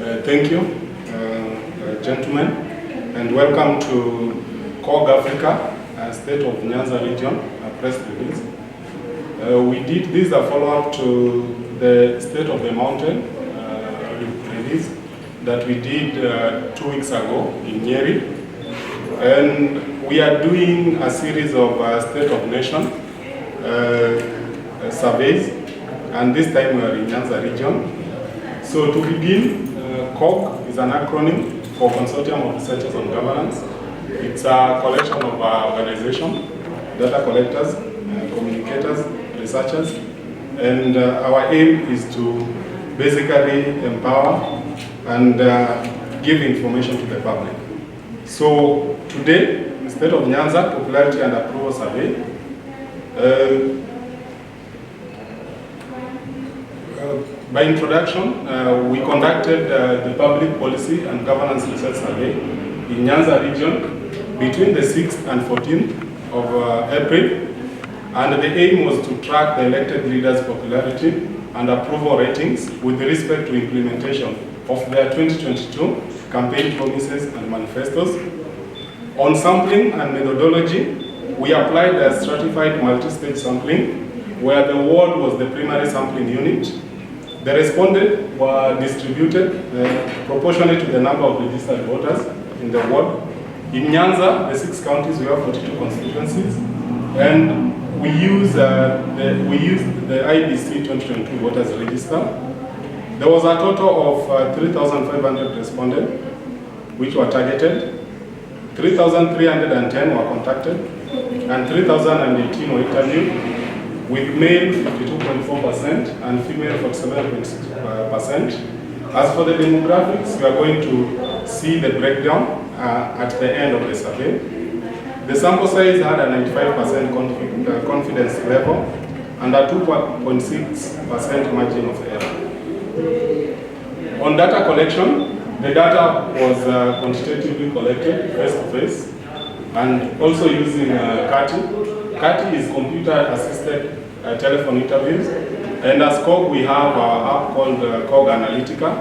Thank you, gentlemen, and welcome to COG Africa, State of Nyanza Region, press release. We did this a follow-up to the State of the Mountain release that we did 2 weeks ago in Nyeri. And we are doing a series of State of Nation surveys, and this time we are in Nyanza region. So to begin, COG is an acronym for Consortium of Researchers on Governance. It's a collection of organizations, data collectors, communicators, researchers, and our aim is to basically empower and give information to the public. So today, instead of Nyanza Popularity and Approval Survey, by introduction, we conducted the Public Policy and Governance Research Survey in Nyanza region between the 6th and 14th of April, and the aim was to track the elected leaders' popularity and approval ratings with respect to implementation of their 2022 campaign promises and manifestos. On sampling and methodology, we applied a stratified multi-stage sampling, where the ward was the primary sampling unit. The respondents were distributed proportionate to the number of registered voters in the ward. In Nyanza, the 6 counties, we have 42 constituencies, and we used the IBC 2022 voters register. There was a total of 3,500 respondents which were targeted. 3,310 were contacted, and 3,018 were interviewed, with male 52.4% and female 47.6%. As for the demographics, we are going to see the breakdown at the end of the survey. The sample size had a 95% confidence level and a 2.6% margin of error. On data collection, the data was quantitatively collected face-to-face and also using CATI. CATI is computer-assisted telephone interviews, and as COG we have our app called COG Analytica,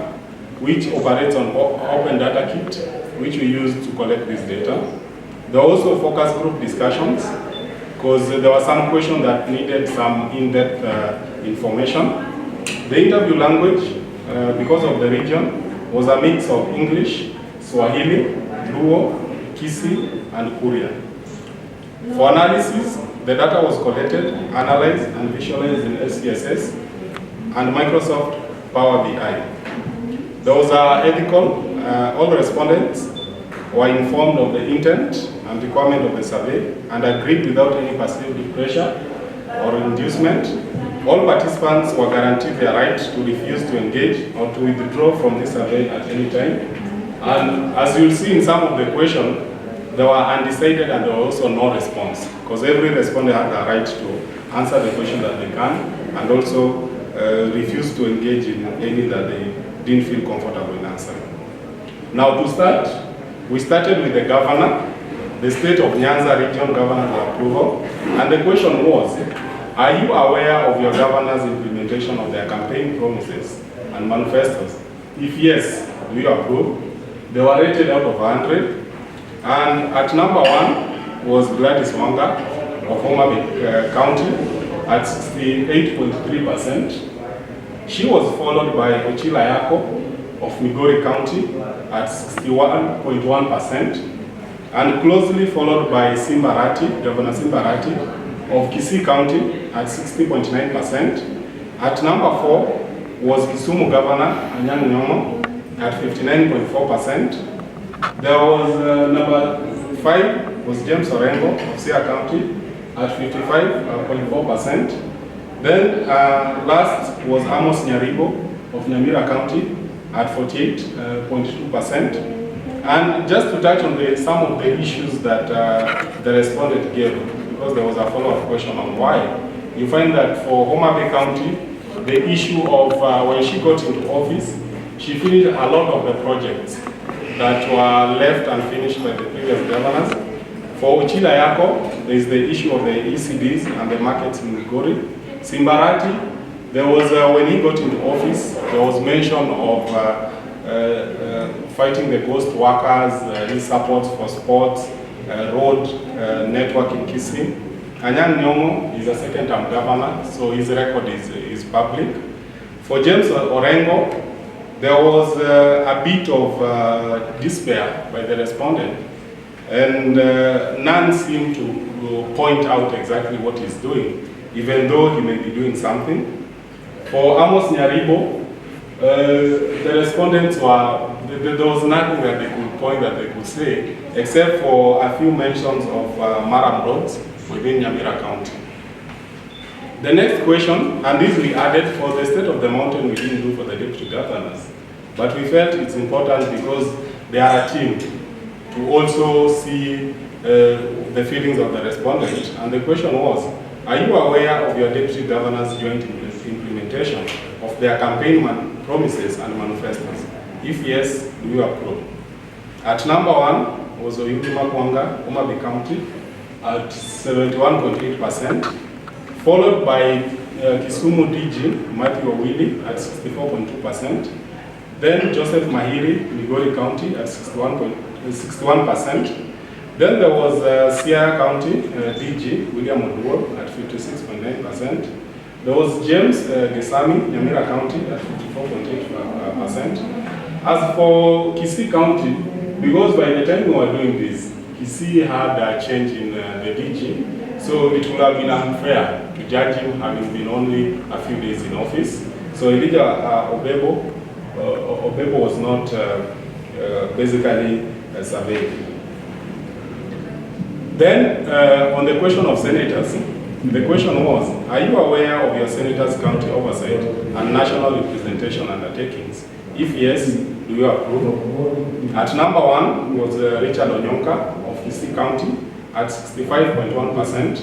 which operates on Open Data Kit, which we use to collect this data. There are also focus group discussions, because there were some questions that needed some in-depth information. The interview language, because of the region, was a mix of English, Swahili, Luo, Kisi, and Korean. For analysis, the data was collected, analyzed, and visualized in SPSS and Microsoft Power BI. There was ethical. All the respondents were informed of the intent and requirement of the survey and agreed without any perceived pressure or inducement. All participants were guaranteed their right to refuse to engage or to withdraw from the survey at any time. And as you'll see in some of the questions, there were undecided and there was also no response, because every respondent had the right to answer the question that they can and also refuse to engage in any that they didn't feel comfortable in answering. Now to start, we started with the governor, the State of Nyanza Region Governor for approval, and the question was, are you aware of your governor's implementation of their campaign promises and manifestos? If yes, do you approve? They were rated out of 100. And at number 1 was Gladys Wanga of Homa Bay County at 68.3%. She was followed by Ochila Yako of Migori County at 61.1%, and closely followed by Simbarati, Governor Simbarati of Kisii County at 60.9%. At number 4 was Kisumu Governor Anyang' Nyong'o at 59.4%. There was number 5 was James Orengo of Sia County at 55.4%. Then last was Amos Nyaribo of Nyamira County at 48.2%. And just to touch on some of the issues that the respondent gave, because there was a follow-up question on why, you find that for Homa Bay County, the issue of when she got into office, she finished a lot of the projects that were left unfinished by the previous governors. For Ochila Yako, there is the issue of the ECDs and the markets in Migori. Simbarati, there was, when he got into office, there was mention of fighting the ghost workers, his support for sports, road network in Kisii. Anyang' Nyong'o is a second-term governor, so his record is public. For James Orengo, there was a bit of despair by the respondent, and none seemed to point out exactly what he's doing, even though he may be doing something. For Amos Nyaribo, the respondents there was nothing that they could point that they could say, except for a few mentions of Maram roads within Nyamira County. The next question, and this we added for the state of the mountain, we didn't do for the deputy governors, but we felt it's important because they are a team to also see the feelings of the respondent. And the question was, are you aware of your deputy governor's joint implementation of their campaign promises and manifestos? If yes, do you approve? At number 1 was Oyugi Makwanga, Homa Bay County, at 71.8%, followed by Kisumu DG, Matthew Owili, at 64.2%. Then Joseph Mahiri, Migori County, at 61%. Then there was Siaya County DG, William Oduor, at 56.9%. There was James Gesami, Nyamira County, at 54.8%. As for Kisii County, because by the time we were doing this, Kisii had a change in the DG, so it would have been unfair to judge him having been only a few days in office. So Elijah Obebo was not basically surveyed. Then, on the question of senators, the question was, are you aware of your senator's county oversight and national representation undertakings? If yes, do you approve? At number 1 was Richard Onyonka of Kisii County at 65.1%.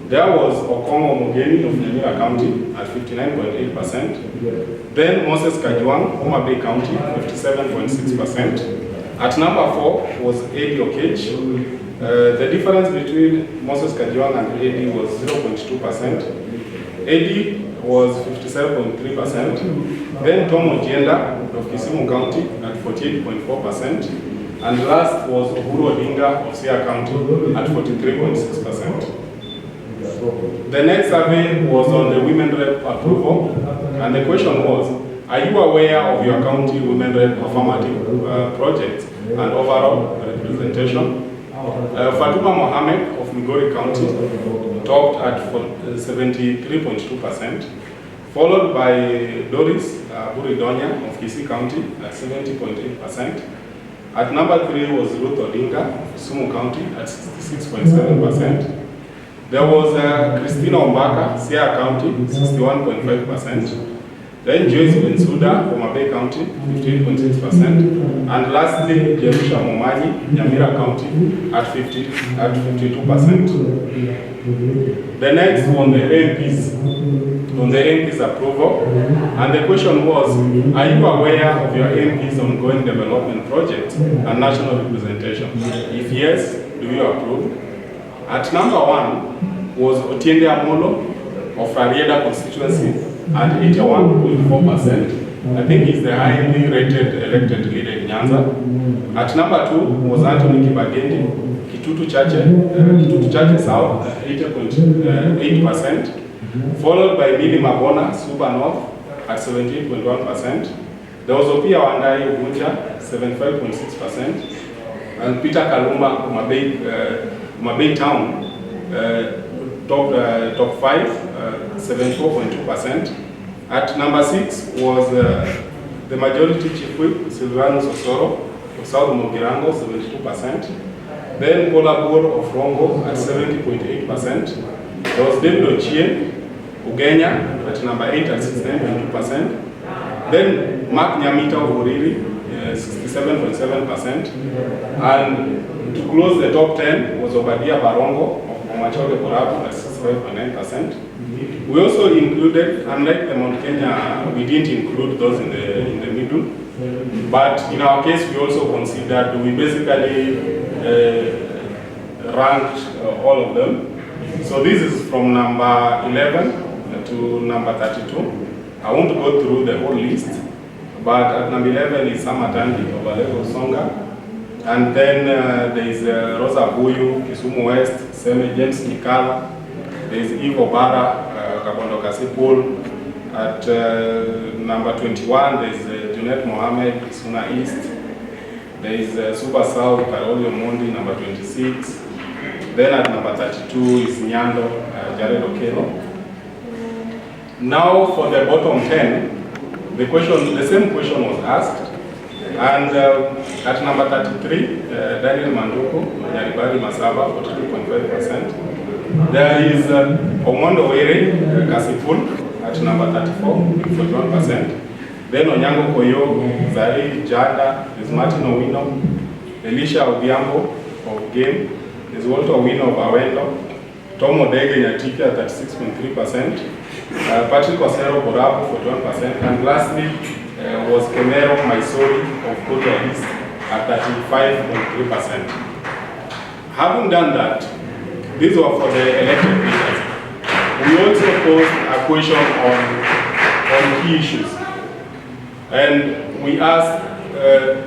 There was Okongo Mugeni of Nyamira County at 59.8%. Then Moses Kajwang, Homa Bay County, 57.6%. At number 4 was Eddie Okech. The difference between Moses Kajwang and Eddie was 0.2%. Eddie was 57.3%. Then Tom Ojienda of Kisumu County at 48.4%. And last was Oburu Odinga of Siaya County at 43.6%. The next survey was on the women rep approval, and the question was, are you aware of your county women rep affirmative projects and overall representation? Fatuma Mohammed of Migori County topped at 73.2%, followed by Doris Buridonya of Kisii County at 70.8%. At number 3 was Ruth Odinga of Kisumu County at 66.7%. There was Christina Ombaka, Siaya County, 61.5%. Then Joyce Bensuda, Homa Bay County, 15.6%. And lastly, Jerusha Momanyi, Nyamira County, at 52%. The next on the MPs approval. And the question was, are you aware of your MPs' ongoing development projects and national representation? If yes, do you approve? At number 1 was Otiende Amolo of Rarieda constituency at 81.4%. I think he's the highly rated elected leader in Nyanza. At number 2 was Anthony Kibagendi, Kitutu Chache South, 80.8%. Followed by Billy Mabona, Super North, at 78.1%. There was Opia Wandai Ugunja, 75.6%. And Peter Kalumba, Mabay Town, top 5, 74.2%. At number 6 was the majority chief whip, Silvanus Osoro of South Mugirango, 72%. Then Kolabur of Rongo at 70.8%. There was David Ochie, Ugenya at number 8 at 69.2%. Then Mark Nyamita of Uriri, 67.7%. And to close the top 10 was Obadia Barongo of Omachole Korabu at 65.9%. We also included, unlike the Mount Kenya, we didn't include those in the middle. But in our case, we also considered, we basically ranked all of them. So this is from number 11 to number 32. I won't go through the whole list, but at number 11 is Samatandi of Alego Songa. And then there is Rosa Buyu, Kisumu West, Seme James Nikala. There is Ivo Bara, Kabondo Kasipul. At number 21, there is Junet Mohammed, Suna East. There is Super South, Karolio Mundi, number 26. Then at number 32 is Nyando, Jared Okelo. Now for the bottom 10, the same question was asked. And at number 33, Daniel Manduku, Nyaribari Masaba, 42.5%. There is Omondo Were, Kasipul, at number 34, 41%. Then Onyango Koyo, Zari Jada, is Martin Owino, Elisha Odhiambo of Game, is Walter Owino of Owino, Tom Odege Nyatika at 36.3%, Patrick Osero Borabu, 41%, and lastly was Kemero Maisori of Korea East at 35.3%. Having done that, these were for the elected leaders. We also posed a question on key issues. And we asked,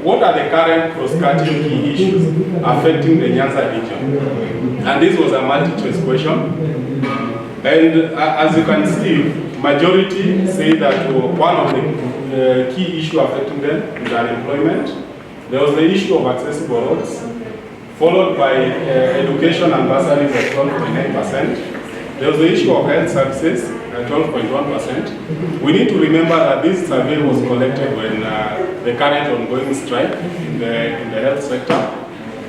what are the current cross-cutting key issues affecting the Nyanza region? And this was a multi-choice question. And as you can see, majority say that one of the key issues affecting them is unemployment. There was the issue of accessible roads, followed by education and bursaries at 12.9%. There was the issue of health services at 12.1%. We need to remember that this survey was collected when the current ongoing strike in the health sector.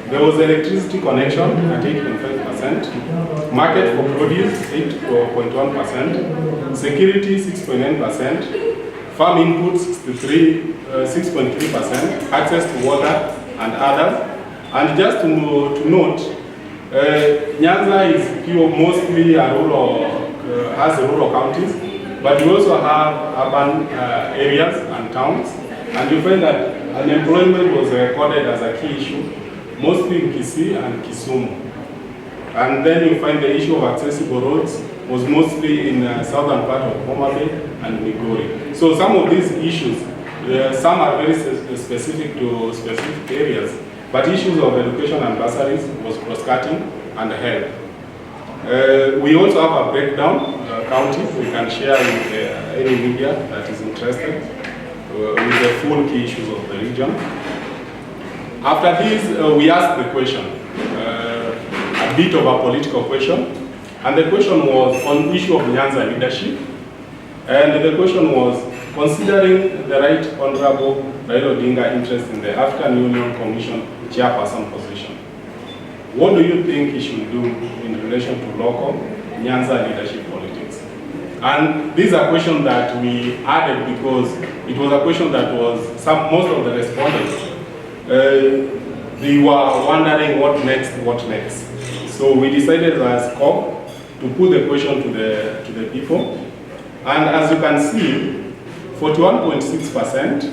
There was electricity connection at 8.5%, market for produce 8.1%, security 6.9%, farm inputs 6.3%, access to water and others. And just to note, Nyanza is mostly a has rural counties, but we also have urban areas and towns. And you find that unemployment was recorded as a key issue, mostly in Kisii and Kisumu. And then you find the issue of accessible roads was mostly in the southern part of Homa Bay and Migori. So some of these issues, some are very specific to specific areas, but issues of education and bursaries was cross-cutting and health. We also have a breakdown counties we can share with any media that is interested with the full key issues of the region. After this, we asked the question, a bit of a political question, and the question was on issue of Nyanza leadership. And the question was, considering the Right Honorable Raila Odinga interest in the African Union Commission chairperson position, what do you think he should do in relation to local Nyanza leadership politics? And these are questions that we added because it was a question that was most of the respondents they were wondering what next. So we decided as COP to put the question to the people. And as you can see, 41.6%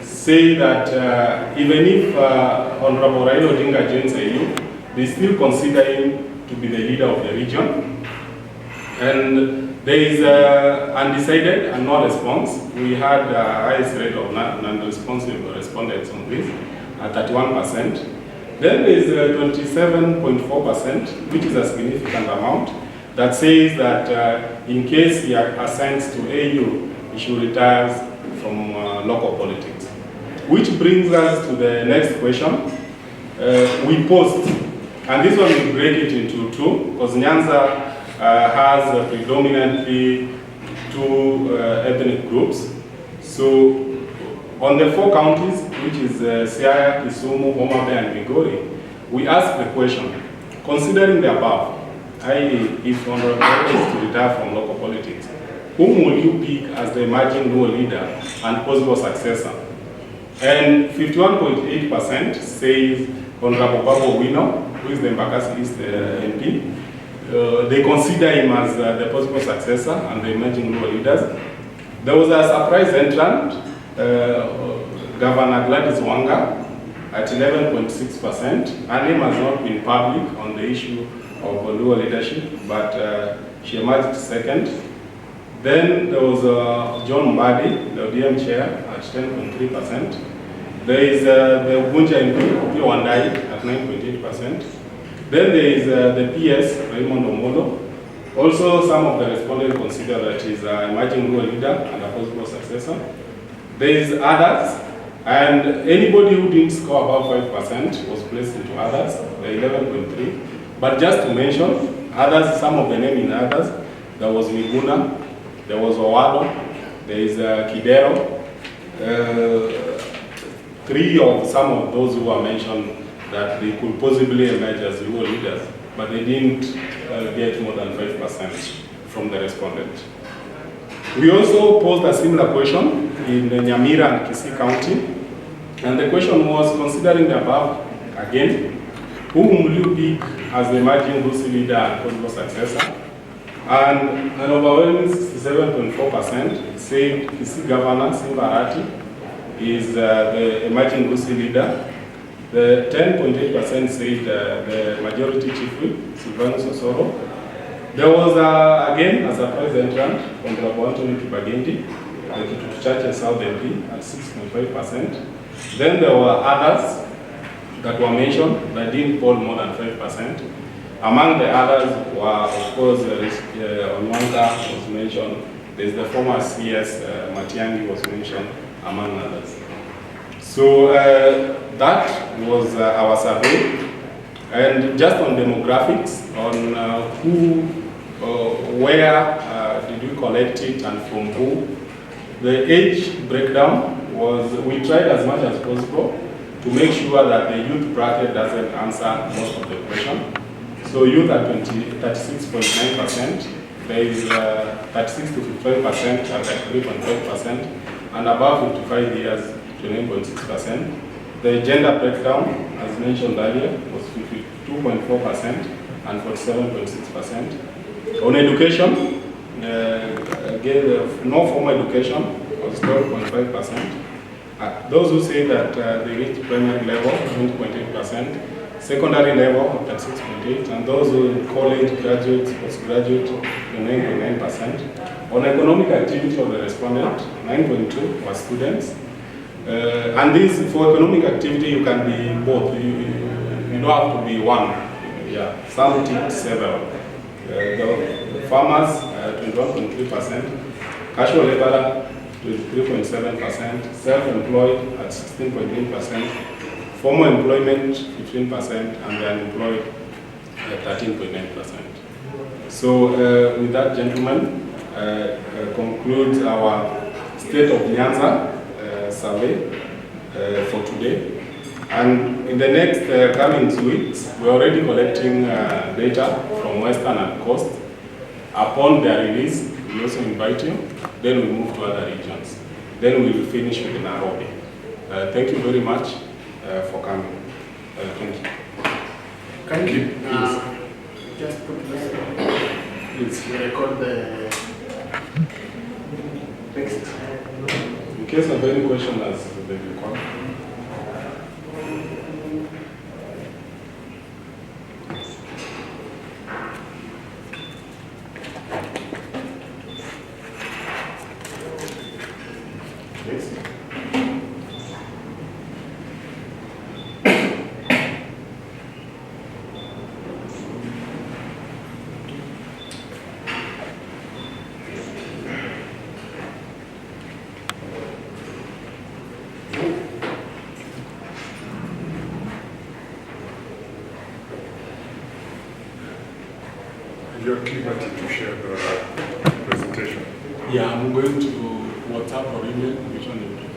say that even if Honorable Raila Odinga joins AU, they still consider him to be the leader of the region. And there is undecided and no response. We had the highest rate of non-responsive respondents on this at 31%. Then there is 27.4%, which is a significant amount, that says that in case he ascends to AU, he should retire from local politics. Which brings us to the next question. We posed, and this one we break it into two, because Nyanza has predominantly two ethnic groups. So on the 4 counties, which is Siaya, Kisumu, Homa Bay, and Migori, we asked the question, considering the above, i.e. if Honorable Raila is to retire from local politics, whom will you pick as the emerging Luo leader and possible successor? And 51.8% says Honorable Babu Owino, who is the Embakasi East MP. They consider him as the possible successor and the emerging Luo leaders. There was a surprise entrant, Governor Gladys Wanga, at 11.6%. Her name has not been public on the issue of Luo leadership, but she emerged second. Then there was John Mbadi, the ODM chair, at at 10.3%. There is the Ubunja MP, Wandai, at 9.8%. Then there is the PS, Raymond Omolo. Also, some of the respondents consider that he is an emerging rural leader and a possible successor. There is others, and anybody who didn't score above 5% was placed into others, the 11.3. But just to mention, others, some of the names in others, there was Miguna, there was Owado, there is Kidero. Three of some of those who are mentioned that they could possibly emerge as rural leaders, but they didn't get more than 5% from the respondent. We also posed a similar question in Nyamira and Kisii County, and the question was, considering the above, again, whom will you pick as the emerging Rusi leader and possible successor? And an overwhelming 67.4% said Kisii Governor Simba Arati is the emerging Rusi leader. The 10.8% said the majority chief whip, Silvanus Osoro. There was, again, a surprise entrant from Babu Anthony Kibagendi, the Kitutu Church South MP at 6.5%. Then there were others that were mentioned that didn't poll more than 5%. Among the others were, of course, Onwanga was mentioned. There's the former CS, Matiangi was mentioned, among others. So that was our survey. And just on demographics, on where did we collect it and from who, the age breakdown was, we tried as much as possible to make sure that the youth bracket doesn't answer most of the question. So youth at 36.9%, there is 36 to 55% at 3.5%, and above 55 years, 29.6%. The gender breakdown, as mentioned earlier, was 52.4% and 47.6%. On education, again, no formal education was 12.5%. Those who say that they reached primary level, 20.8%. Secondary level, 36.8%, and those who in college, graduates, postgraduate, 9.9%. On economic activity of the respondent, 9.2% were students. And this, for economic activity, you can be both. You don't have to be one. Yeah, some ticked several. The farmers, 21.3%. Casual laborer, 23.7%. Self-employed at 16.8%. Formal employment, 15%, and the unemployed, 13.9%. So with that, gentlemen, concludes our State of Nyanza survey for today. And in the next coming weeks, we're already collecting data from Western and Coast. Upon their release, we also invite you. Then we move to other regions. Then we will finish with Nairobi. Thank you very much for coming. Thank you. Thank you. Just put this. Please. We record the next. In case of any question as they record. You're at liberty to share the presentation. Yeah, I'm going to WhatsApp or email, which one you prefer?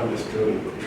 Understood.